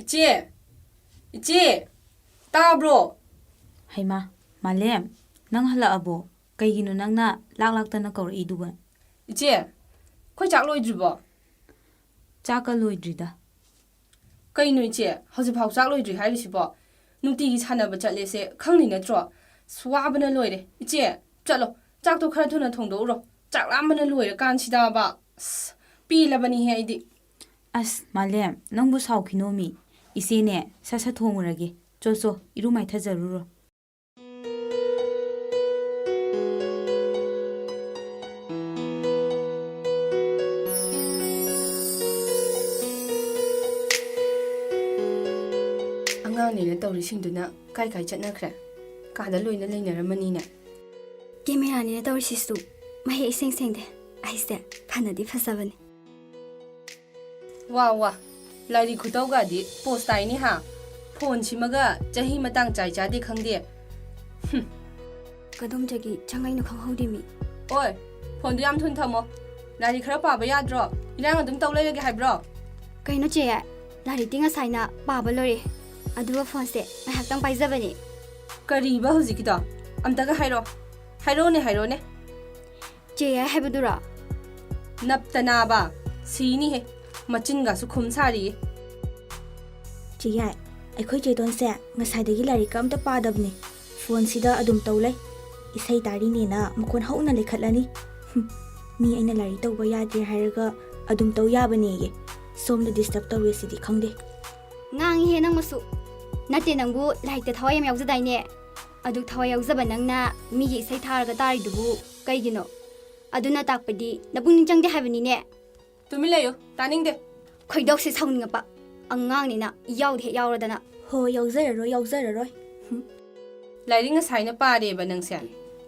이제 이제 따브로 Haima, Malem, nang hala abo, kay gino nang na laklakta na kaur idugan. 이제 거의 짝로이드버 Chaka loidrida. 그이노 이제 허즈파우 짝로이드 하이시버 눈띠기 사나버 짤레세 강리네 줘 수아브나 로이레 이제 짤로 짝도 khara thuna thongdo 짝람버나 로이레 간치다바 삐라바니 해이디 As, Malem, nang bu saw kinomi, isine, sasa thongurage, choso, irumay thajaruro. ꯑꯉꯥꯡꯅꯤꯅ ꯇꯧꯔꯤꯁꯤꯡꯗꯨꯅ ꯀꯥꯏ ꯀꯥꯏ ꯆꯠꯅꯈ꯭ꯔꯦ ꯀꯥꯗ ꯂꯣꯏꯅ ꯂꯩꯅꯔꯝꯃꯅꯤꯅꯦ ꯀꯦꯃꯦꯔꯥꯅꯤꯅ ꯇꯧꯔꯤꯁꯤꯁꯨ ꯃꯍꯩ ꯏꯁꯦꯡ ꯁꯦꯡꯗꯦ ꯑꯩꯁꯦ ꯐꯅꯗꯤ ꯐꯖꯕꯅꯤ ꯋꯥ ꯋꯥ ꯂꯥꯏꯔꯤꯛ ꯈꯨꯇꯧꯒꯗꯤ ꯄꯣꯁ ꯇꯥꯏꯅꯤ ꯍꯥ ꯐꯣꯟ ꯁꯤꯃꯒ ꯆꯍꯤ ꯃꯇꯥꯡ ꯆꯥꯏ ꯆꯥꯗꯦ ꯈꯪꯗꯦ ꯀꯗꯣꯝꯗꯒꯤ ꯆꯪꯉꯩꯅꯣ ꯈꯪꯍꯧꯗꯦꯃꯤ ꯑꯣꯏ ꯐꯣꯟꯗꯨ ꯌꯥꯝ ꯊꯨꯅ ꯊꯝꯃꯣ ꯂꯥꯏꯔꯤꯛ ꯈꯔ ꯄꯥꯕ ꯌꯥꯗ꯭ꯔꯣ ꯏꯔꯥꯡ ꯑꯗꯨꯝ ꯇꯧ ꯂꯩꯔꯒꯦ ꯍꯥꯏꯕ꯭ꯔꯣ ꯀꯩꯅꯣ ꯆꯦ ꯌꯥꯏ ꯂꯥꯏꯔꯤꯛꯇꯤ ꯉꯁꯥꯏꯅ ꯄꯥꯕ ꯂꯣꯏꯔꯦ ꯑꯗꯨꯒ ꯐꯣꯟꯁꯦ ꯉꯥꯏꯍꯥꯛꯇꯪ ꯄꯥꯏꯖꯕꯅꯤ ꯀꯔꯤꯕ ꯍꯧꯖꯤꯛꯀꯤꯗꯣ ꯑꯝꯇꯒ ꯍꯥꯏꯔꯣꯅꯦ ꯆꯦ ꯌꯥꯏ ꯍꯥꯏꯕꯗꯨꯔꯣ ꯅꯞꯇꯅꯥꯕ ꯁꯤꯅꯤꯍꯦ ꯃꯆꯤꯟꯒꯁꯨ ꯈꯨꯝ ꯁꯥꯔꯤꯌꯦ ꯆꯦ ꯌꯥꯏ ꯑꯩꯈꯣꯏ ꯆꯦꯗꯣꯟꯁꯦ ꯉꯁꯥꯏꯗꯒꯤ ꯂꯥꯏꯔꯤꯛꯀ ꯑꯝꯇ ꯄꯥꯗꯕꯅꯤ ꯐꯣꯟꯁꯤꯗ ꯑꯗꯨꯝ ꯇꯧ ꯂꯩ ꯏꯁꯩ ꯇꯥꯔꯤꯅꯦꯅ ꯃꯈꯣꯟ ꯍꯧꯅ ꯂꯩꯈꯠꯂꯅꯤ ꯃꯤ ꯑꯩꯅ ꯂꯥꯏꯔꯤꯛ ꯇꯧꯕ ꯌꯥꯗ꯭ꯔꯦ ꯍꯥꯏꯔꯒ ꯑꯗꯨꯝ ꯇꯧ ꯌꯥꯕꯅꯦꯌꯦ ꯁꯣꯝꯗ ꯗꯤꯁꯇꯔꯕ ꯇꯧꯔꯦ ꯁꯤꯗꯤ ꯈꯪꯗꯦ ꯉꯥꯡꯉꯤꯍꯦ ꯅꯪꯃꯁꯨ ꯅꯠꯇꯦ ꯅꯪꯕꯨ ꯂꯥꯏꯔꯤꯛꯇ ꯊꯋꯥꯏ ꯌꯥꯝ ꯌꯥꯎꯖꯗꯥꯏꯅꯦ ꯑꯗꯨ ꯊꯋꯥꯏ ꯌꯥꯎꯖꯕ ꯅꯪꯅ ꯃꯤꯒꯤ ꯏꯁꯩ ꯊꯥꯔꯒ ꯇꯥꯔꯤꯗꯨꯕꯨ ꯀꯩꯒꯤꯅꯣ ꯑꯗꯨꯅ ꯇꯥꯛꯄꯗꯤ ꯅꯄꯨꯛꯅꯤꯡ ꯆꯪꯗꯦ ꯍꯥꯏꯕꯅꯤꯅꯦ ꯇꯨꯃꯤꯟ ꯂꯩꯌꯨ ꯇꯥꯅꯤꯡꯗꯦ ꯈꯣꯏꯗꯧꯁꯦ ꯁꯥꯎꯅꯤꯡꯉꯛꯄ ꯑꯉꯥꯡꯅꯤꯅ ꯌꯥꯎꯗꯦ ꯍꯦꯛ ꯌꯥꯎꯔꯗꯅ ꯍꯣ ꯌꯥꯎꯖꯔꯔꯣꯏ ꯂꯥꯏꯔꯤꯛ ꯉꯁꯥꯏꯅ ꯄꯥꯔꯦꯕ ꯅꯪꯁꯦ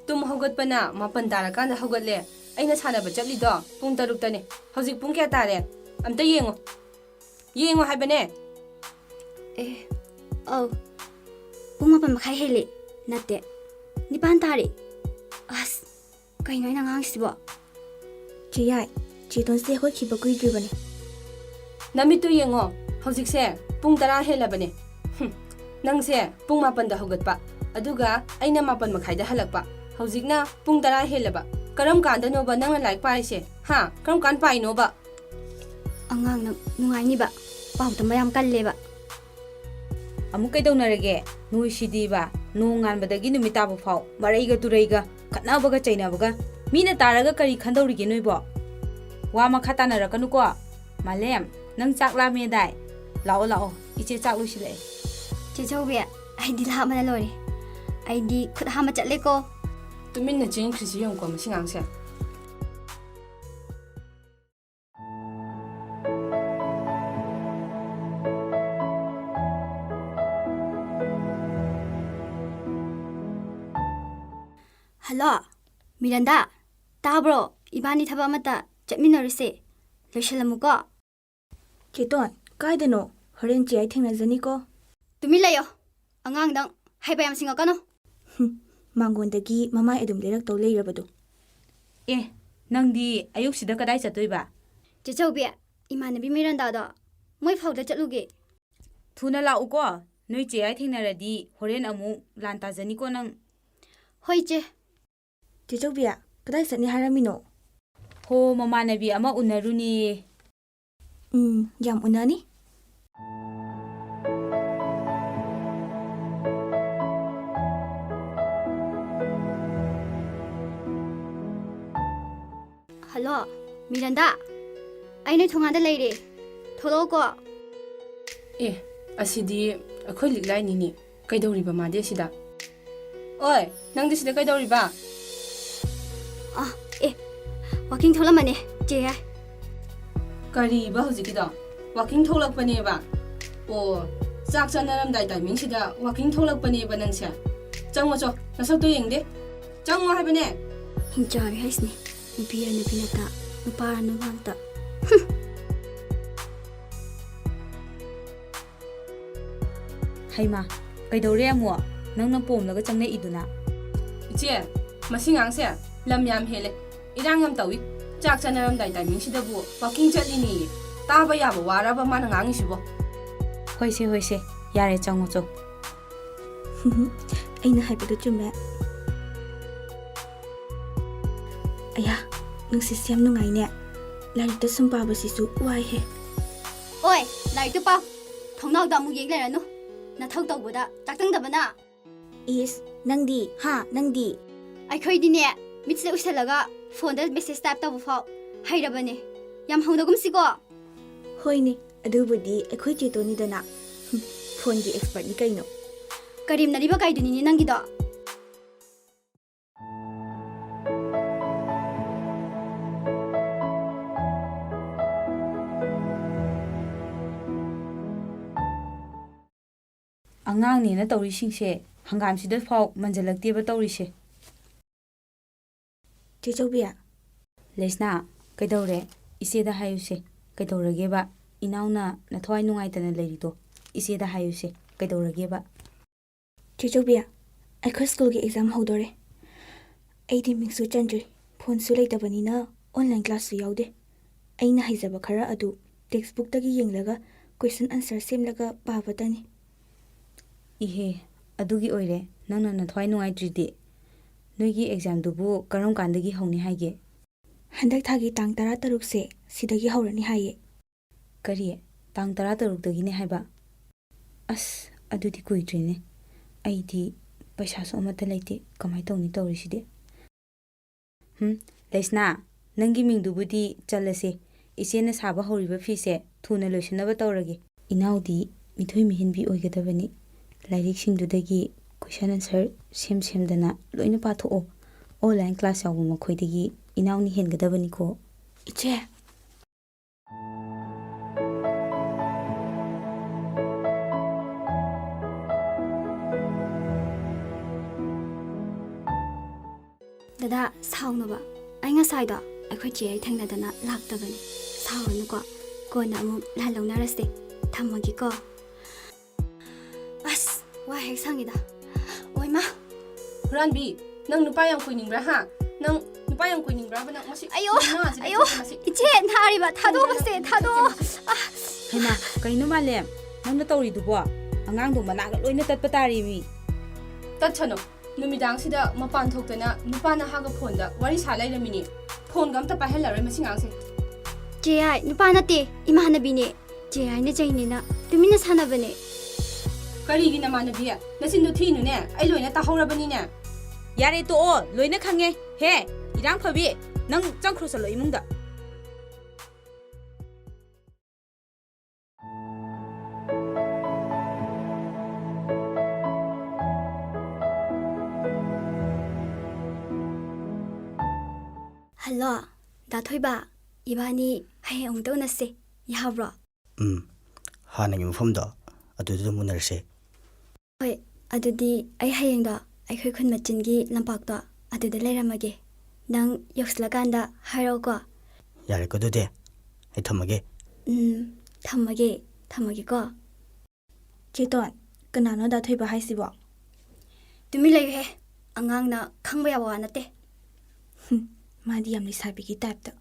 ꯇꯨꯝ ꯍꯧꯒꯠꯄꯅ 9 ꯇꯥꯔꯀꯥꯟꯗ ꯍꯧꯒꯠꯂꯦ ꯑꯩꯅ ꯁꯥꯟꯅꯕ ꯆꯠꯂꯤꯗꯣ ꯄꯨꯡ 6ꯇꯅꯦ ꯍꯧꯖꯤꯛ ꯄꯨꯡ ꯀꯌꯥ ꯇꯥꯔꯦ ꯑꯝꯇ ꯌꯦꯡꯉꯣ ꯍꯥꯏꯕꯅꯦ ꯑꯧ ꯄꯨꯡ 8:30 ꯍꯦꯜꯂꯤ ꯅꯠꯇꯦ 9 ꯇꯥꯔꯦ ꯑꯁ ꯀꯩꯅꯣ ꯑꯩꯅ ꯉꯥꯡꯁꯤꯕꯣ ꯆꯦ ꯌꯥꯏ ꯆꯦꯗꯣꯟꯁꯦ ꯍꯧꯒꯠꯈꯤꯕ ꯀꯨꯏꯗ꯭ꯔꯤꯕꯅꯤ ꯅꯃꯤꯠꯇꯨ ꯌꯦꯡꯉꯣ ꯍꯧꯖꯤꯛꯁꯦ ꯄꯨꯡ 10 ꯍꯦꯜꯂꯕꯅꯦ ꯅꯪꯁꯦ ꯄꯨꯡ 8ꯗ ꯍꯧꯒꯠꯄ ꯑꯗꯨꯒ ꯑꯩꯅ 8:30ꯗ ꯍꯜꯂꯛꯄ ꯍꯧꯖꯤꯛꯅ ꯄꯨꯡ 10 ꯍꯦꯜꯂꯕ ꯀꯔꯝ ꯀꯥꯟꯗꯅꯣꯕ ꯅꯪꯅ ꯂꯥꯏꯔꯤꯛ ꯄꯥꯔꯤꯁꯦ ꯍꯥ ꯀꯔꯝ ꯀꯥꯟ ꯄꯥꯏꯅꯣꯕ ꯑꯉꯥꯡ ꯅꯪ ꯅꯨꯡꯉꯥꯏꯅꯤꯕ ꯄꯥꯎ ꯇꯝꯕ ꯌꯥꯝ ꯀꯜꯂꯦꯕ Amuk kaidawnarage, nui sidiba, nong nganbadagi numit taba faw, maraiga turaiga, khatnabaga chainabaga, mina taraga kari khandawrige noibo. Wa makha tanarakanu ko. Malem, nang chak lame dai. Lao, iche chak lusilai. ꯆꯦ ꯆꯧꯕꯤ ꯑꯩꯗꯤ ꯂꯥꯞꯃꯅ ꯂꯣꯏꯔꯦ ꯑꯩꯗꯤ ꯈꯨꯠ ꯍꯥꯝꯕ ꯆꯠꯂꯦꯀꯣ ꯇꯨꯃꯤꯟꯅ ꯆꯦꯟꯈ꯭ꯔꯤꯁꯤ ꯌꯦꯡꯉꯨꯀꯣ ꯃꯁꯤ ꯉꯥꯡꯁꯦ hello ꯃꯤꯔꯟꯗꯥ ꯇꯥꯕ꯭ꯔꯣ ꯏꯕꯥꯅꯤ ꯊꯕꯛ ꯑꯃꯇ ꯆꯠꯃꯤꯟꯅꯔꯨꯁꯦ ꯂꯣꯏꯁꯜꯂꯝꯃꯨꯀꯣ ꯆꯦꯇꯣꯟ ꯀꯥꯏꯗꯅꯣ ꯍꯣꯔꯦꯟ ꯆꯦ ꯑꯩ ꯊꯦꯡꯅꯖꯅꯤꯀꯣ ꯇꯨꯃꯤꯟ ꯂꯩꯌꯣ ꯑꯉꯥꯡꯗꯪ ꯍꯩꯕ ꯌꯥꯝ ꯁꯤꯡꯉꯛꯀꯅꯣ ꯃꯥꯡꯒꯣꯟꯗꯒꯤ ꯃꯃꯥꯏ ꯑꯗꯨꯝ ꯂꯩꯔꯛꯇꯧ ꯂꯩꯔꯕꯗꯣ Nangdi ayuk sida kadai chatoiba. ꯆꯦ ꯆꯧꯕꯤ ꯏꯃꯥꯟꯅꯕꯤ ꯃꯤꯔꯟꯗꯥꯗꯣ ꯃꯣꯏ ꯐꯥꯎꯗ ꯆꯠꯂꯨꯒꯦ Thuna la uko, nui che ai thingnaradi, horen amu lan tajani ko nang. ꯍꯣꯏ ꯆꯦ ꯆꯦ ꯆꯧꯕꯤ ꯀꯗꯥꯏ ꯆꯠꯅꯤ ꯍꯥꯏꯔꯝꯃꯤꯅꯣ Ho mamanabi ama unaruni. ꯌꯥꯝ ꯎꯅꯅꯤ ꯍꯜꯂꯣ ꯃꯤꯔꯟꯗꯥ ꯑꯩ ꯅꯣꯏ ꯊꯣꯡꯒꯥꯟꯗ ꯂꯩꯔꯦ ꯊꯣꯛꯂꯛꯑꯣꯀꯣ ꯑꯁꯤꯗꯤ ꯑꯩꯈꯣꯏ ꯂꯤꯛꯂꯥꯏꯅꯤꯅꯦ ꯀꯩꯗꯧꯔꯤꯕ ꯃꯥꯗꯤ ꯑꯁꯤꯗ ꯑꯣꯏ ꯅꯪꯗꯤ ꯁꯤꯗ ꯀꯩꯗꯧꯔꯤꯕ ꯋꯥꯀꯤꯡ ꯊꯣꯛꯂꯝꯃꯅꯦ ꯆꯦ ꯌꯥꯏ ꯀꯔꯤꯕ ꯍꯧꯖꯤꯛꯀꯤꯗꯣ ꯋꯥꯀꯤꯡ ꯊꯣꯛꯂꯛꯄꯅꯦꯕ ꯑꯣ ꯆꯥꯛ ꯆꯥꯅꯔꯝꯗꯥꯏ ꯇꯥꯏꯃꯤꯡꯁꯤꯗ ꯋꯥꯀꯤꯡ ꯊꯣꯛꯂꯛꯄꯅꯦꯕ ꯅꯪꯁꯦ ꯆꯪꯉꯣ ꯅꯁꯛꯇꯣ ꯌꯦꯡꯗꯦ ꯆꯪꯉꯣ ꯍꯥꯏꯕꯅꯦ ꯍꯤꯡꯆꯥꯕꯤ ꯍꯥꯏꯁꯤꯅꯤ ꯅꯨꯄꯤꯔ ꯅꯨꯄꯤ ꯅꯠꯇ ꯅꯨꯄꯥꯔ ꯅꯨꯄꯥ ꯉꯥꯛꯇ Haima, kaidawre amu, nang pomlaga changnai iduna. 이제 masi ngangse lam yam hele irang yam tawi chak chanaram dai timing sidabu walking chatli ni taba yaba waraba mana ngangi sibo ꯍꯣꯏꯁꯦ ꯍꯣꯏꯁꯦ ꯌꯥꯔꯦ ꯆꯪꯉꯣ ꯆꯣ ꯑꯩꯅ ꯍꯥꯏꯕꯗꯣ ꯆꯨꯝꯃꯦ ꯑꯌꯥ ꯅꯨꯡꯁꯤꯠꯁꯦ ꯌꯥꯝ ꯅꯨꯡꯉꯥꯏꯅꯦ ꯂꯥꯏꯔꯤꯛꯇ ꯁꯨꯝ ꯄꯥꯕꯁꯤꯁꯨ ꯋꯥꯏꯍꯦ ꯑꯣꯏ ꯂꯥꯏꯔꯤꯛꯇꯨ ꯄꯥꯎ ꯊꯣꯡꯅꯥꯎꯗ ꯑꯃꯨꯛ ꯌꯦꯡ ꯂꯩꯔꯅꯨ ꯅꯊꯧ ꯇꯧꯕꯗ ꯆꯥꯛꯆꯪꯗꯕꯅ ꯏꯁ ꯅꯪꯗꯤ ꯅꯪꯗꯤ ꯑꯩꯈꯣꯏꯗꯤꯅꯦ ꯃꯤꯠꯁꯤꯗ ꯎꯏꯁꯜꯂꯒ ꯐꯣꯟꯗ ꯃꯦꯁꯦꯖ ꯇꯥꯏꯞ ꯇꯧꯕ ꯐꯥꯎ ꯍꯩꯔꯕꯅꯦ ꯌꯥꯝ ꯍꯧꯅꯒꯨꯝꯁꯤꯀꯣ ꯍꯣꯏꯅꯦ ꯑꯗꯨꯕꯨꯗꯤ ꯑꯩꯈꯣꯏ ꯆꯦꯇꯣꯅꯤꯗꯅ ꯐꯣꯟꯒꯤ ꯑꯦꯛꯁꯄꯔꯠꯅꯤ ꯀꯩꯅꯣ ꯀꯔꯤꯝꯅꯔꯤꯕ ꯀꯥꯏꯗꯨꯅꯤꯅꯦ ꯅꯪꯒꯤꯗꯣ ꯑꯉꯥꯡꯅꯦꯅ ꯇꯧꯔꯤꯁꯤꯡꯁꯦ ꯍꯪꯒꯥꯝꯁꯤꯗ ꯐꯥꯎ ꯃꯟꯖꯜꯂꯛꯇꯦꯕ ꯇꯧꯔꯤꯁꯦ ꯆꯦꯆꯧꯕꯤ ꯂꯩꯁꯅꯥ ꯀꯩꯗꯧꯔꯦ ꯏꯆꯦꯗ ꯍꯥꯏꯌꯨꯁꯦ ꯀꯩꯗꯧꯔꯒꯦꯕ ꯏꯅꯥꯎꯅ ꯅꯊꯋꯥꯏ ꯅꯨꯡꯉꯥꯏꯇꯅ ꯂꯩꯔꯤꯗꯣ ꯏꯆꯦꯗ ꯍꯥꯏꯌꯨꯁꯦ ꯀꯩꯗꯧꯔꯒꯦꯕ ꯆꯦꯆꯧꯕꯤ ꯑꯩꯈꯣꯏ ꯁ꯭ꯀꯨꯜꯒꯤ ꯑꯦꯛꯖꯥꯝ ꯍꯧꯗꯣꯔꯦ ꯑꯩꯗꯤ ꯃꯤꯡꯁꯨ ꯆꯟꯗ꯭ꯔꯤ ꯐꯣꯟꯁꯨ ꯂꯩꯇꯕꯅꯤꯅ ꯑꯣꯟꯂꯥꯏꯟ ꯀ꯭ꯂꯥꯁꯁꯨ ꯌꯥꯎꯗꯦ ꯑꯩꯅ ꯍꯩꯖꯕ ꯈꯔ ꯑꯗꯨ ꯇꯦꯛꯁꯕꯨꯛꯇꯒꯤ ꯌꯦꯡꯂꯒ ꯀꯣꯏꯁꯟ ꯑꯟꯁꯔ ꯁꯦꯝꯂꯒ ꯄꯥꯕꯇꯅꯤ ꯏꯍꯦ ꯑꯗꯨꯒꯤ ꯑꯣꯏꯔꯦ ꯅꯪꯅ ꯅꯊꯋꯥꯏ ꯅꯨꯡꯉꯥꯏꯇ꯭ꯔꯤꯗꯤ ꯅꯣꯏꯒꯤ ꯑꯦꯛꯖꯥꯝꯗꯨꯕꯨ ꯀꯔꯝ ꯀꯥꯟꯗꯒꯤ ꯍꯧꯅꯤ ꯍꯥꯏꯒꯦ ꯍꯟꯗꯛ ꯊꯥꯒꯤ ꯇꯥꯡ 16ꯁꯦ ꯁꯤꯗꯒꯤ ꯍꯧꯔꯅꯤ ꯍꯥꯏꯌꯦ ꯀꯔꯤ ꯇꯥꯡ 16ꯗꯒꯤꯅꯦ ꯍꯥꯏꯕ ꯑꯁ ꯑꯗꯨꯗꯤ ꯀꯨꯏꯗ꯭ꯔꯤꯅꯦ ꯑꯩꯗꯤ ꯄꯩꯁꯥꯁꯨ ꯑꯃꯠꯇ ꯂꯩꯇꯦ ꯀꯃꯥꯏꯅ ꯇꯧꯅꯤ ꯇꯧꯔꯤꯁꯤꯗꯤ ꯂꯩꯁꯅꯥ ꯅꯪꯒꯤ ꯃꯤꯡꯗꯨꯕꯨꯗꯤ ꯆꯜꯂꯁꯦ ꯏꯆꯦꯅ ꯁꯥꯕ ꯍꯧꯔꯤꯕ ꯐꯤꯁꯦ ꯊꯨꯅ ꯂꯣꯏꯁꯤꯟꯅꯕ ꯇꯧꯔꯒꯦ ꯏꯅꯥꯎꯗꯤ ꯃꯤꯊꯣꯏ ꯃꯤꯍꯦꯟꯕꯤ ꯑꯣꯏꯒꯗꯕꯅꯤ ꯂꯥꯏꯔꯤꯛꯁꯤꯡꯗꯨꯗꯒꯤ ꯀꯣꯏꯁꯟ ꯑꯟꯁꯔ ꯁꯦꯝꯗꯅ ꯂꯣꯏꯅ ꯄꯥꯊꯣꯛꯑꯣ ꯑꯣꯟꯂꯥꯏꯟ ꯀ꯭ꯂꯥꯁ ꯌꯥꯎꯕ ꯃꯈꯣꯏꯗꯒꯤ ꯏꯅꯥꯎꯅ ꯍꯦꯟꯒꯗꯕꯅꯤꯀꯣ ꯏꯆꯦ ꯗꯗꯥ ꯁꯥꯎꯅꯕ ꯑꯩ ꯉꯁꯥꯏꯗꯣ ꯑꯩꯈꯣꯏ ꯆꯦ ꯑꯩ ꯊꯦꯡꯅꯗꯅ ꯂꯥꯛꯇꯕꯅꯤ ꯁꯥꯎꯔꯅꯨꯀꯣ ꯀꯣꯟꯅ ꯑꯃꯨꯛ ꯂꯥꯜꯍꯧꯅꯔꯁꯦ ꯊꯝꯃꯒꯦꯀꯣ ꯑꯁ ꯋꯥ ꯍꯦꯛ ꯁꯪꯉꯤꯗ ꯑꯣꯏꯃꯥ ꯍꯨꯔꯥꯟꯕꯤ ꯅꯪ ꯅꯨꯄꯥ ꯌꯥꯝ ꯀꯣꯏꯅꯤꯡꯕ꯭ꯔꯥ ꯅꯪ ꯅꯨꯄꯥ ꯌꯥꯝ ꯀꯣꯏꯅꯤꯡꯕ꯭ꯔꯥꯕ ꯅꯪ ꯃꯁꯤ ꯑꯌꯣ ꯏꯆꯦ ꯅꯥꯔꯤꯕ ꯊꯥꯗꯣꯛꯑꯁꯦ ꯊꯥꯗꯣꯛꯑꯣ ꯍꯩꯃꯥ ꯀꯩꯅꯣ ꯃꯥꯂꯦꯝ ꯅꯪꯅ ꯇꯧꯔꯤꯗꯨꯕꯣ ꯑꯉꯥꯡꯗꯣ ꯃꯅꯥꯒ ꯂꯣꯏꯅ ꯇꯠꯄ ꯇꯥꯔꯤ ꯃꯤ ꯇꯠꯁꯅꯨ ꯅꯨꯃꯤꯗꯥꯡꯁꯤꯗ ꯃꯄꯥꯟ ꯊꯣꯛꯇꯅ ꯅꯨꯄꯥ ꯅꯍꯥꯒ ꯐꯣꯟꯗ ꯋꯥꯔꯤ ꯁꯥ ꯂꯩꯔꯝꯃꯤꯅꯤ ꯐꯣꯟꯒ ꯑꯝꯇ ꯄꯥꯏꯍꯜꯂꯔꯣꯏ ꯃꯁꯤ ꯉꯥꯡꯁꯦ ꯆꯦ ꯌꯥꯏ ꯅꯨꯄꯥ ꯅꯠꯇꯦ ꯏꯃꯥꯟꯅꯕꯤꯅꯦ ꯆꯦ ꯌꯥꯏꯅ ꯆꯩꯅꯤꯅ ꯇꯨꯃꯤꯟꯅ ꯁꯥꯟꯅꯕꯅꯦ ꯀꯔꯤꯒꯤ ꯅꯃꯥꯟꯅꯕꯤ ꯅꯆꯤꯟꯗꯣ ꯊꯤꯅꯨꯅꯦ ꯑꯩ ꯂꯣꯏꯅ ꯇꯥꯍꯧꯔꯕꯅꯤꯅꯦ ꯌꯥꯔꯦ ꯇꯣꯛꯑꯣ ꯂꯣꯏꯅ ꯈꯪꯉꯦ ꯍꯦ ꯏꯔꯥꯡ ꯐꯕꯤ ꯅꯪ ꯆꯪꯈ꯭ꯔꯣ ꯆꯠꯂꯣ ꯏꯃꯨꯡꯗ ꯍꯜꯂꯣ ꯗꯥꯊꯣꯏꯕ ꯏꯕꯥꯅꯤ ꯍꯌꯦꯡ ꯑꯃꯨꯛ ꯇꯧꯅꯁꯦ ꯌꯥꯕ꯭ꯔꯣ ꯍꯥꯟꯅꯒꯤ ꯃꯐꯝꯗꯣ ꯑꯗꯨꯗ ꯑꯗꯨꯝ ꯎꯅꯔꯁꯦ ꯍꯣꯏ ꯑꯗꯨꯗꯤ ꯑꯩ ꯍꯌꯦꯡꯗꯣ ꯑꯩꯈꯣꯏ ꯈꯨꯟ ꯃꯆꯤꯟꯒꯤ ꯂꯝꯄꯥꯛꯇꯣ ꯑꯗꯨꯗ ꯂꯩꯔꯝꯃꯒꯦ ꯅꯪ ꯌꯧꯁꯤꯜꯂꯀꯥꯟꯗ ꯍꯥꯏꯔꯛꯑꯣꯀꯣ ꯌꯥꯔꯦꯀꯣ ꯑꯗꯨꯗꯤ ꯑꯩ ꯊꯝꯃꯒꯦ ꯊꯝꯃꯒꯦꯀꯣ ꯆꯦꯇꯣꯟ ꯀꯅꯥꯅꯣ ꯗꯥꯊꯣꯏꯕ ꯍꯥꯏꯁꯤꯕꯣ ꯇꯨꯃꯤꯟ ꯂꯩꯌꯨꯍꯦ ꯑꯉꯥꯡꯅ ꯈꯪꯕ ꯌꯥꯕ ꯋꯥ ꯅꯠꯇꯦ ꯃꯥꯗꯤ ꯌꯥꯝ ꯂꯩꯁꯥꯕꯤꯒꯤ ꯇꯥꯏꯞꯇ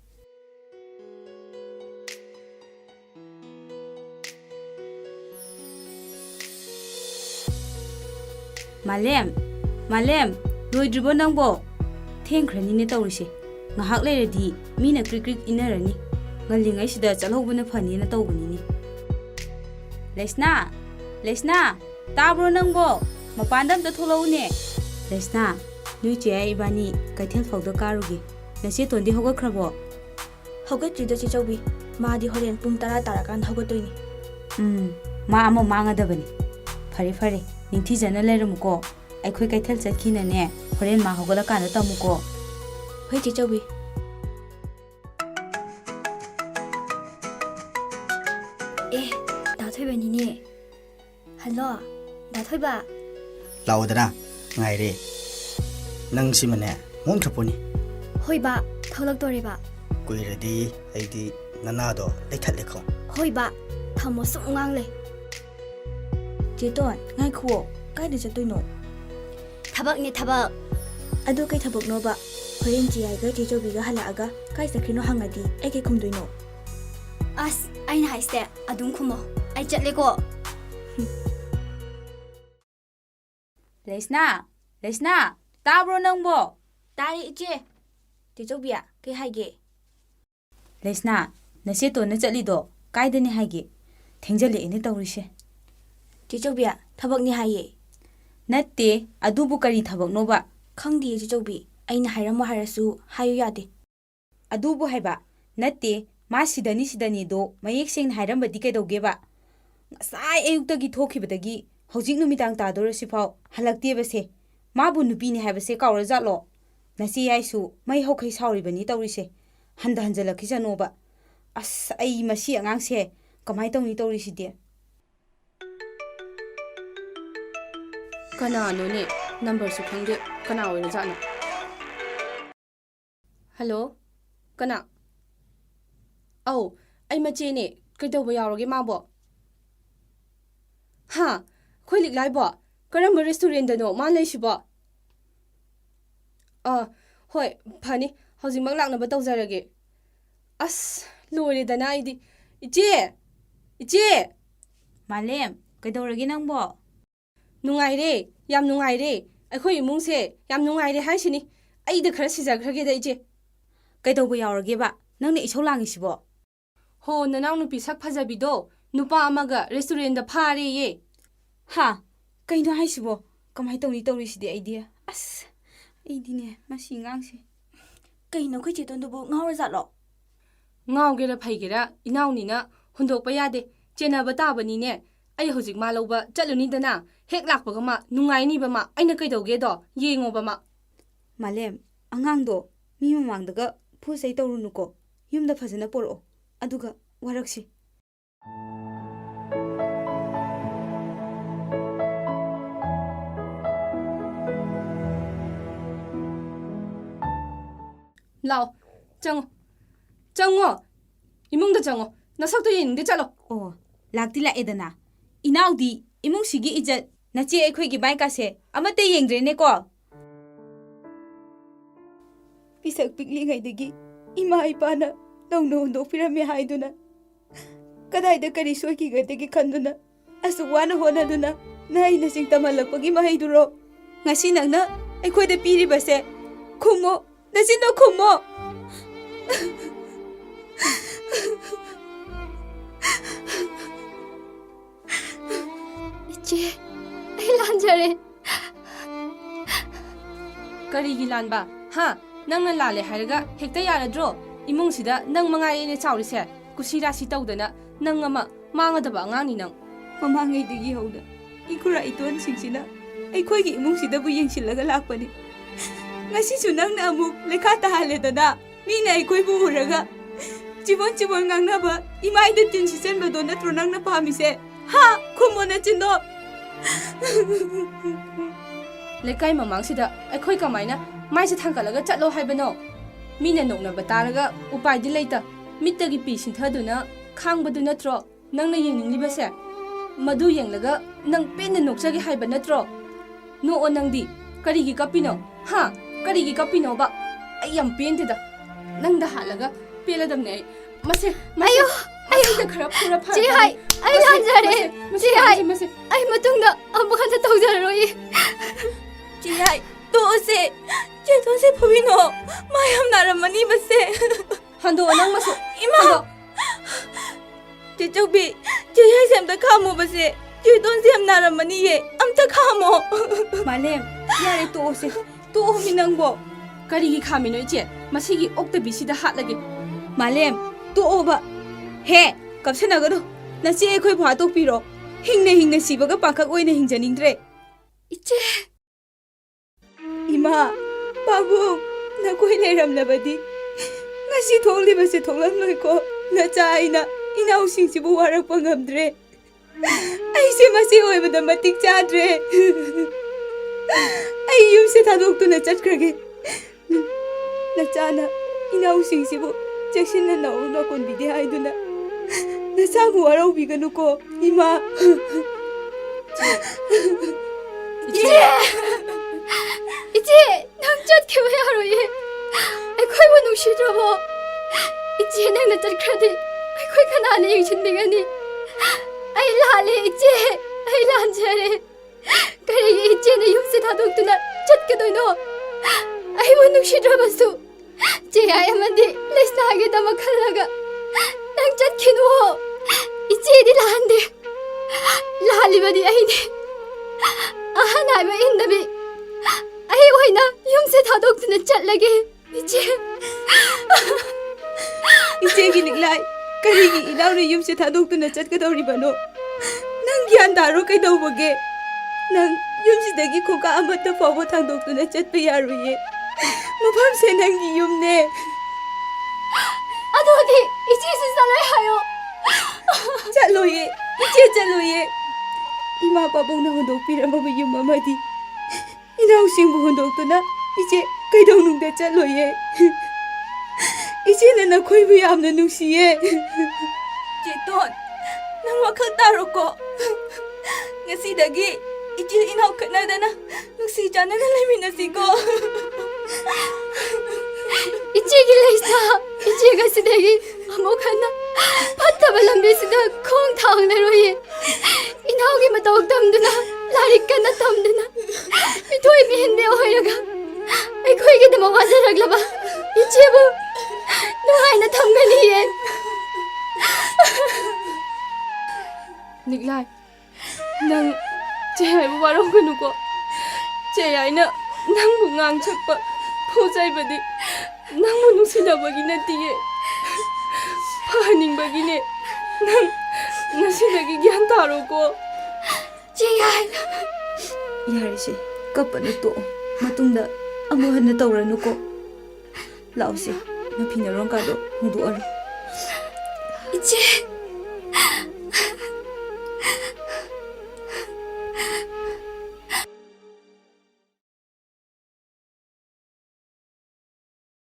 ꯃꯥꯂꯦꯝ ꯂꯣꯏꯗ꯭ꯔꯤꯕꯣ ꯅꯪꯕꯣ ꯊꯦꯡꯈ꯭ꯔꯅꯤꯅꯦ ꯇꯧꯔꯤꯁꯦ ꯉꯥꯏꯍꯥꯛ ꯂꯩꯔꯗꯤ ꯃꯤꯅ ꯀ꯭ꯔꯤꯛ ꯀ꯭ꯔꯤꯛ ꯏꯟꯅꯔꯅꯤ ꯉꯜꯂꯤꯉꯩꯁꯤꯗ ꯆꯠꯍꯧꯕꯅ ꯐꯅꯤꯅ ꯇꯧꯕꯅꯤꯅꯦ ꯂꯩꯁꯅꯥ ꯇꯥꯕ꯭ꯔꯣ ꯅꯪꯕꯣ ꯃꯄꯥꯟꯗ ꯑꯝꯇ ꯊꯣꯛꯂꯛꯎꯅꯦ ꯂꯩꯁꯅꯥ ꯅꯣꯏ ꯆꯦ ꯌꯥꯏ ꯏꯕꯥꯅꯤ ꯀꯩꯊꯦꯜ ꯐꯥꯎꯗ ꯀꯥꯔꯨꯒꯦ ꯅꯆꯦꯇꯣꯟꯗꯤ ꯍꯧꯒꯠꯈ꯭ꯔꯕꯣ ꯍꯧꯒꯠꯇ꯭ꯔꯤꯗ ꯆꯦꯆꯧꯕꯤ ꯃꯥꯗꯤ ꯍꯣꯔꯦꯟ ꯄꯨꯡ 10 ꯇꯥꯔꯀꯥꯟꯗ ꯍꯧꯒꯠꯇꯣꯏꯅꯤ ꯃꯥ ꯑꯃ ꯃꯥꯡꯉꯗꯕꯅꯤ ꯐꯔꯦ ꯅꯤꯡꯊꯤꯖꯅ ꯂꯩꯔꯝꯃꯨꯀꯣ ꯑꯩꯈꯣꯏ ꯀꯩꯊꯦꯜ ꯆꯠꯈꯤꯅꯅꯦ ꯍꯣꯔꯦꯟ ꯃꯥ ꯍꯧꯒꯠꯂꯀꯥꯟꯗ ꯇꯝꯃꯨꯀꯣ ꯍꯣꯏ ꯆꯦꯆꯧꯕꯤ ꯗꯥꯊꯣꯏꯕꯅꯤꯅꯦ ꯍꯜꯂꯣ ꯗꯥꯊꯣꯏꯕ ꯂꯥꯛꯑꯣꯗꯅ ꯉꯥꯏꯔꯦ ꯅꯪ ꯁꯤꯃꯅꯦ ꯃꯣꯡꯊ꯭ꯔꯄꯣꯅꯤ ꯍꯣꯏꯕ ꯊꯣꯛꯂꯛꯇꯣꯔꯦꯕ ꯀꯨꯏꯔꯗꯤ ꯑꯩꯗꯤ ꯅꯅꯥꯗꯣ ꯂꯩꯊꯠꯂꯦꯀꯣ ꯍꯣꯏꯕ ꯊꯝꯃꯣ ꯁꯨꯝ ꯉꯥꯡꯂꯩ ꯆꯦꯇꯣꯟ ꯉꯥꯏꯈꯨꯑꯣ ꯀꯥꯏꯗ ꯆꯠꯇꯣꯏꯅꯣ ꯊꯕꯛꯅꯦ ꯊꯕꯛ ꯑꯗꯨ ꯀꯩ ꯊꯕꯛꯅꯣꯕ ꯍꯣꯔꯦꯟ ꯆꯦꯌꯥꯏꯒ ꯆꯦꯆꯧꯕꯤꯒ ꯍꯜꯂꯛꯑꯒ ꯀꯥꯏ ꯆꯠꯈ꯭ꯔꯤꯅꯣ ꯍꯪꯉꯗꯤ ꯑꯩ ꯀꯩ ꯈꯨꯝꯗꯣꯏꯅꯣ ꯑꯁ ꯑꯩꯅ ꯍꯥꯏꯁꯦ ꯑꯗꯨꯝ ꯈꯨꯝꯃꯣ ꯑꯩ ꯆꯠꯂꯦꯀꯣ ꯂꯩꯁꯅꯥ, ꯂꯩꯁꯅꯥ, ꯇꯥꯕ꯭ꯔꯣ ꯅꯪꯕꯣ? ꯇꯥꯔꯦ ꯏꯆꯦ. ꯆꯦꯆꯧꯕꯤ ꯀꯩ ꯍꯥꯏꯒꯦ? ꯂꯩꯁꯅꯥ, ꯅꯆꯦ ꯇꯣꯟꯅ ꯆꯠꯂꯤꯗꯣ ꯀꯥꯏꯗꯅꯤ ꯍꯥꯏꯒꯦ? ꯊꯦꯡꯖꯜꯂꯛꯑꯦꯅꯦ ꯇꯧꯔꯤꯁꯦ. ꯆꯦꯆꯧꯕꯤ ꯊꯕꯛꯅꯤ ꯍꯥꯏꯌꯦ. ꯅꯠꯇꯦ, ꯑꯗꯨꯕꯨ ꯀꯔꯤ ꯊꯕꯛꯅꯣꯕ? ꯈꯪꯗꯤꯌꯦ ꯆꯦꯆꯧꯕꯤ. ꯑꯩꯅ ꯍꯥꯏꯔꯝꯃꯣ ꯍꯥꯏꯔꯁꯨ ꯍꯥꯏꯌꯨ ꯌꯥꯗꯦ. ꯑꯗꯨꯕꯨ ꯍꯥꯏꯕ ꯅꯠꯇꯦ, ꯃꯥ ꯁꯤꯗꯅꯤꯗꯣ ꯃꯌꯦꯛ ꯁꯦꯡꯅ ꯍꯥꯏꯔꯝꯕꯗꯤ ꯀꯩꯗꯧꯒꯦꯕ? ꯉꯁꯥꯏ ꯑꯌꯨꯛꯇꯒꯤ ꯊꯣꯛꯈꯤꯕꯗꯒꯤ ꯍꯧꯖꯤꯛ ꯅꯨꯃꯤꯗꯥꯡ ꯇꯥꯗꯣꯔꯁꯤꯐꯥꯎ ꯍꯜꯂꯛꯇꯦꯕꯁꯦ. ꯃꯥꯕꯨ ꯅꯨꯄꯤꯅꯤ ꯍꯥꯏꯕꯁꯦ ꯀꯥꯎꯔꯖꯥꯠꯂꯣ? ꯅꯆꯦ ꯌꯥꯏꯁꯨ ꯃꯩ ꯍꯧꯈꯩ ꯁꯥꯎꯔꯤꯕꯅꯤ ꯇꯧꯔꯤꯁꯦ. ꯍꯟꯖꯜꯂꯛꯈꯤꯁꯅꯣꯕ. ꯑꯁ, ꯑꯩ ꯃꯁꯤ ꯑꯉꯥꯡꯁꯦ ꯀꯃꯥꯏ ꯇꯧꯅꯤ ꯇꯧꯔꯤꯁꯤꯗꯤ? ꯀꯅꯥꯅꯣꯅꯦ? ꯅꯝꯕꯔꯁꯨ ꯈꯪꯗꯦ. ꯀꯅꯥ ꯑꯣꯏꯔꯖꯥꯠꯅꯣ? ꯍꯜꯂꯣ? ꯀꯅꯥ? ꯑꯧ, ꯑꯩ ꯃꯆꯦꯅꯦ. ꯀꯩꯗꯧꯕ ꯌꯥꯎꯔꯒꯦ ꯃꯥꯕꯣ? ꯍꯥ? ꯑꯩꯈꯣꯏ ꯂꯤꯛꯂꯥꯏꯕꯣ? ꯀꯔꯝꯕ ꯔꯦꯁꯇꯨꯔꯦꯟꯗꯅꯣ ꯃꯥ ꯂꯩꯁꯤꯕꯣ? ꯍꯣꯏ, ꯐꯅꯤ. ꯍꯧꯖꯤꯛꯃꯛ ꯂꯥꯛꯅꯕ ꯇꯧꯖꯔꯒꯦ. ꯑꯁ, ꯂꯣꯏꯔꯦꯗꯅ ꯑꯩꯗꯤ. ꯏꯆꯦ! ꯏꯆꯦ! ꯃꯥꯂꯦꯝ, ꯀꯩꯗꯧꯔꯒꯦ ꯅꯪꯕꯣ? ꯅꯨꯡꯉꯥꯏꯔꯦ, ꯌꯥꯝ ꯅꯨꯡꯉꯥꯏꯔꯦ. ꯑꯩꯈꯣꯏ ꯏꯃꯨꯡꯁꯦ ꯌꯥꯝ ꯅꯨꯡꯉꯥꯏꯔꯦ ꯍꯥꯏꯁꯤꯅꯤ. ꯑꯩꯗ ꯈꯔ ꯁꯤꯖꯈ꯭ꯔꯒꯦꯗ ꯏꯆꯦ. ꯀꯩꯗꯧꯕ ꯌꯥꯎꯔꯒꯦꯕ? ꯅꯪꯅ ꯏꯁꯧ ꯂꯥꯡꯉꯤꯁꯤꯕꯣ? ꯍꯣ, ꯅꯅꯥꯎꯅꯨꯄꯤ ꯁꯛ ꯐꯖꯕꯤꯗꯣ ꯅꯨꯄꯥ ꯑꯃꯒ ꯔꯦꯁꯇꯨꯔꯦꯟꯗ ꯐꯥꯔꯦꯌꯦ. ꯍꯥ? ꯀꯩꯅꯣ ꯍꯥꯏꯁꯤꯕꯣ? ꯀꯃꯥꯏ ꯇꯧꯅꯤ ꯇꯧꯔꯤꯁꯤꯗꯤ ꯑꯩꯗꯤ? ꯑꯁ, ꯑꯩꯗꯤꯅꯦ ꯃꯁꯤ ꯑꯉꯥꯡꯁꯦ. ꯀꯩꯅꯣ ꯑꯩꯈꯣꯏ ꯆꯦꯇꯣꯟꯗꯨꯕꯨ ꯉꯥꯎꯔꯖꯥꯠꯂꯣ? ꯉꯥꯎꯒꯦꯔꯥ ꯐꯩꯒꯦꯔꯥ ꯏꯅꯥꯎꯅꯤꯅ ꯍꯨꯟꯗꯣꯛꯄ ꯌꯥꯗꯦ. ꯆꯦꯟꯅꯕ ꯇꯥꯕꯅꯤꯅꯦ. ꯑꯩ ꯍꯧꯖꯤꯛ ꯃꯥ ꯂꯧꯕ ꯆꯠꯂꯨꯅꯤꯗꯅ. ꯍꯦꯛ ꯂꯥꯛꯄꯒ ꯃꯥ ꯅꯨꯡꯉꯥꯏꯅꯤꯕ ꯃꯥ. ꯑꯩꯅ ꯀꯩꯗꯧꯒꯦꯗꯣ ꯌꯦꯡꯉꯣꯕ ꯃꯥ. ꯃꯥꯂꯦꯝ, ꯑꯉꯥꯡꯗꯣ ꯃꯤ ꯃꯃꯥꯡꯗꯒ ꯐꯨ ꯆꯩ ꯇꯧꯔꯨꯅꯨꯀꯣ. ꯌꯨꯝꯗ ꯐꯖꯅ ꯄꯣꯔꯛꯑꯣ. ꯑꯗꯨꯒ ꯋꯥꯔꯛꯁꯤ. ꯂꯥꯛꯑꯣ, ꯆꯪꯉꯣ. ꯆꯪꯉꯣ. 이몽도 ꯆꯪꯉꯣ. ꯅꯁꯛꯇꯣ ꯌꯦꯡꯅꯤꯡꯗꯦ, ꯆꯠꯂꯣ. ꯑꯣ, ꯂꯥꯛꯇꯤ ꯂꯥꯛꯑꯦꯗꯅ. 이나ꯎꯗꯤ 이몽ꯁꯤꯒꯤ 이ꯖꯠ ꯅꯆꯦ ꯑꯩꯈꯣꯏꯒꯤ ꯕꯥꯏꯀꯥꯁꯦ ꯑꯃꯠꯇ ꯌꯦꯡꯗ꯭ꯔꯦꯅꯦꯀꯣ. ꯄꯤꯁꯛ ꯄꯤꯛꯂꯤꯉꯩꯗꯒꯤ ꯏꯃꯥ ꯏꯄꯥꯅ ꯅꯧꯅ ꯍꯨꯟꯗꯣꯛꯄꯤꯔꯝꯃꯦ ꯍꯥꯏꯗꯨꯅ ꯀꯗꯥꯏꯗ ꯀꯔꯤ ꯁꯣꯏꯈꯤꯒꯗꯒꯦ ꯈꯟꯗꯨꯅ ꯑꯁꯨꯛ ꯋꯥꯅ ꯍꯣꯠꯅꯗꯨꯅ ꯅꯍꯩꯅꯁꯤꯡ ꯇꯝꯍꯜꯂꯛꯄꯒꯤ ꯃꯍꯩꯗꯨꯔꯣ ꯉꯁꯤ ꯅꯪꯅ ꯑꯩꯈꯣꯏꯗ ꯄꯤꯔꯤꯕꯁꯦ? ꯈꯨꯝꯃꯣ, ꯅꯆꯤꯟꯗꯣ ꯈꯨꯝꯃꯣ. 이제 란자래. ꯀꯔꯤꯒꯤ ꯂꯥꯟꯕ? ꯍꯥ? ꯅꯪꯅ ꯂꯥꯜꯂꯦ ꯍꯥꯏꯔꯒ ꯍꯦꯛꯇ ꯌꯥꯔꯗ꯭ꯔꯣ? ꯏꯃꯨꯡꯁꯤꯗ ꯅꯪ ꯃꯉꯥꯏꯔꯦꯅꯦ ꯆꯥꯎꯔꯤꯁꯦ. ꯀꯨꯁꯤꯔꯥꯁꯤ ꯇꯧꯗꯅ ꯅꯪ ꯑꯃ ꯃꯥꯡꯒꯗꯕ ꯑꯉꯥꯡꯅꯤ ꯅꯪ. ꯃꯃꯥꯡꯉꯩꯗꯒꯤ ꯍꯧꯅ ꯏꯈꯨꯔꯥ ꯏꯇꯣꯟꯁꯤꯡꯁꯤꯅ ꯑꯩꯈꯣꯏꯒꯤ ꯏꯃꯨꯡꯁꯤꯗꯕꯨ ꯌꯦꯡꯁꯤꯜꯂꯒ ꯂꯥꯛꯄꯅꯤ. ꯉꯁꯤꯁꯨ ꯅꯪꯅ ꯑꯃꯨꯛ ꯂꯩꯈꯥ ꯇꯥꯍꯜꯂꯦꯗꯅ. ꯃꯤꯅ ꯑꯩꯈꯣꯏꯕꯨ ꯎꯔꯒ ꯆꯤꯕꯣꯟ ꯉꯥꯡꯅꯕ ꯏꯃꯥꯏꯗ ꯇꯤꯟ ꯁꯤꯆꯟꯕꯗꯣ ꯅꯠꯇ꯭ꯔꯣ ꯅꯪꯅ ꯄꯥꯝꯃꯤꯁꯦ? ꯍꯥ? ꯈꯨꯝꯃꯣ ꯅꯆꯤꯟꯗꯣ. ꯂꯩꯀꯥꯏ ꯃꯃꯥꯡꯁꯤꯗ ꯑꯩꯈꯣꯏ ꯀꯃꯥꯏꯅ ꯃꯥꯏꯁꯦ ꯊꯥꯡꯒꯠꯂꯒ ꯆꯠꯂꯣ ꯍꯥꯏꯕꯅꯣ? ꯃꯤꯅ ꯅꯣꯛꯅꯕ ꯇꯥꯔꯒ ꯎꯄꯥꯏꯗꯤ ꯂꯩꯇ. ꯃꯤꯠꯇꯒꯤ ꯄꯤ ꯁꯤꯟꯊꯗꯨꯅ ꯈꯥꯡꯕꯗꯨ ꯅꯠꯇ꯭ꯔꯣ ꯅꯪꯅ ꯌꯦꯡꯅꯤꯡꯂꯤꯕꯁꯦ? ꯃꯗꯨ ꯌꯦꯡꯂꯒ ꯅꯪ ꯄꯦꯟꯅ ꯅꯣꯛꯆꯒꯦ ꯍꯥꯏꯕ ꯅꯠꯇ꯭ꯔꯣ? ꯅꯣꯛꯑꯣ ꯅꯪꯗꯤ. ꯀꯔꯤꯒꯤ ꯀꯞꯄꯤꯅꯣ? ꯍꯥ? ꯀꯔꯤꯒꯤ ꯀꯞꯄꯤꯅꯣꯕ? ꯑꯩ ꯌꯥꯝ ꯄꯦꯟꯗꯦꯗ. ꯅꯪꯗ ꯍꯥꯠꯂꯒ ꯄꯦꯜꯂꯗꯕꯅꯦ ꯑꯩ. ꯃꯁꯦ ꯑꯩꯗ ꯈꯔ ꯐꯨꯔ ꯐꯔꯛꯀꯅꯤ. 지하이, 아이 란자래. 지하이, 아이 마뚱나 아무 한테 더자로이. 지하이, 또세. 제돈세 보이노. 마염 나라마니 마세. 한도 ꯅꯪ ꯃꯁꯦ. 이마. 제쪽비, 지하이 샘다 카모 바세. 제돈세 햄 나라마니 예. 암타 카모. 말렘, 야레 또세. 또 미낭보. ꯀꯔꯤꯒꯤ ꯈꯥꯝꯃꯤꯅꯣ ꯏꯆꯦ? ꯃꯁꯤꯒꯤ ꯑꯣꯛꯇꯕꯤꯁꯤꯗ ꯍꯥꯠꯂꯒꯦ. 말렘, 또 오바. 해. kapsanaꯒꯅꯨ. ꯅꯆꯦ ꯑꯩꯈꯣꯏꯕꯨ ꯍꯥꯠꯇꯣꯛꯄꯤꯔꯣ. ꯍꯤꯡꯅ ꯁꯤꯕꯒ ꯄꯥꯡꯈꯛ ꯑꯣꯏꯅ ꯍꯤꯡꯖꯅꯤꯡꯗ꯭ꯔꯦ. 이제 이마, 바보, ꯅꯈꯣꯏ ꯂꯩꯔꯝꯂꯕꯗꯤ ꯉꯁꯤ ꯊꯣꯛꯂꯤꯕꯁꯤ ꯊꯣꯛꯂꯝꯂꯣꯏꯀꯣ. ꯅꯆꯥ ꯑꯩꯅ ꯏꯅꯥꯎꯁꯤꯡꯁꯤꯕꯨ ꯋꯥꯔꯛꯄ ꯉꯝꯗ꯭ꯔꯦ. ꯑꯩꯁꯦ ꯃꯁꯤ ꯑꯣꯏꯕꯗ ꯃꯇꯤꯛ ꯆꯥꯗ꯭ꯔꯦ. ꯑꯩ ꯌꯨꯝꯁꯦ ꯊꯥꯗꯣꯛꯇꯨꯅ ꯆꯠꯈ꯭ꯔꯒꯦ. ꯅꯆꯥꯅ 이나우ꯁꯤꯡꯁꯤꯕꯨ ꯆꯦꯛꯁꯤꯟꯅ ꯅꯧꯅ ꯀꯣꯟꯕꯤꯗꯦ ꯍꯥꯏꯗꯨꯅ ꯅꯆꯥꯕꯨ ꯋꯥꯔꯧꯕꯤꯒꯅꯨꯀꯣ, 이마. 이제 낭잣게 왜 하러이? 아이코이고 누시드러버. 이제 낭나 쩔크라디. 아이코이가 나네 유신비가니. 아이 라레 이제 아이 란자레. ꯀꯔꯤꯒꯤ ꯏꯆꯦꯅ ꯌꯨꯝꯁꯦ ꯊꯥꯗꯣꯛꯇꯨꯅ ꯆꯠꯀꯗꯣꯏꯅꯣ? ꯑꯩꯕꯨ ꯅꯨꯡꯁꯤꯗ꯭ꯔꯕꯁꯨ ꯆꯦ ꯌꯥꯏ ꯑꯃꯗꯤ ꯂꯩꯁꯅꯥꯒꯤꯗꯃꯛ ꯈꯜꯂꯒ ꯅꯪ ꯆꯠꯈꯤꯅꯨ. ꯏꯆꯦꯗꯤ ꯂꯥꯟꯗꯦ. ꯂꯥꯜꯂꯤꯕꯗꯤ ꯑꯩꯅꯤ. ꯑꯍꯟ ꯍꯥꯏꯕ ꯏꯟꯗꯕꯤ ꯑꯩ ꯑꯣꯏꯅ ꯌꯨꯝꯁꯦ ꯊꯥꯗꯣꯛꯇꯨꯅ ꯆꯠꯂꯒꯦ. ꯏꯆꯦ. 이제기 닉라이 그리기 이나우리 윰시 다독두나 짰거더리바노 난 기안다로 그이더보게 난 윰시대기 코가 아무것도 버버 당독두나 짰비야루예 무밤새 난기 윰네 ꯑꯗꯨꯗꯤ ꯏꯆꯦꯁꯨ ꯆꯠꯂꯣꯏ ꯍꯥꯏꯌꯣ. 짤로예 이제 짤로예 이마 바봉나 혼독비라마부 윰마마디 이나우싱부 혼독두나 이제 그이더는데 짤로예 이제는 나 거의 얌나 눈시에 제돈 난 와클 따로고 ngasida기 이제 이나우 끝나다나 눈시자는 레미나시고 이치기 레이사 이치가 시대기 아무간나 파타바 람비스다 콩 타응내로이 이나오기 마다옥 담드나 라리까나 담드나 미토이 비힌데 오이라가 아이코이기도 와자락라바 이치부 누하이나 담가니에. 닉라이, ꯅꯪ ꯆꯦ ꯌꯥꯏꯕꯨ ꯋꯥꯔꯧꯒꯅꯨꯀꯣ. ꯆꯦ ꯌꯥꯏꯅ ꯅꯪꯕꯨ ꯉꯥꯡꯊꯠꯄ ꯐꯥꯎꯖꯩꯕꯗꯤ ꯅꯪꯕꯨ ꯅꯨꯡꯁꯤꯅꯕꯒꯤ ꯅꯠꯇꯤꯌꯦ. ꯐꯍꯟꯅꯤꯡꯕꯒꯤꯅꯦ. ꯅꯪ ꯉꯁꯤꯗꯒꯤ ꯒ꯭ꯌꯥꯟ ꯇꯥꯔꯣꯀꯣ. ꯆꯦꯌꯥꯏ. 야리시 까빠는 또 마뚱다 아무 하나 떠오르노고 라오시 나 비나랑 가도 홍도아리 이치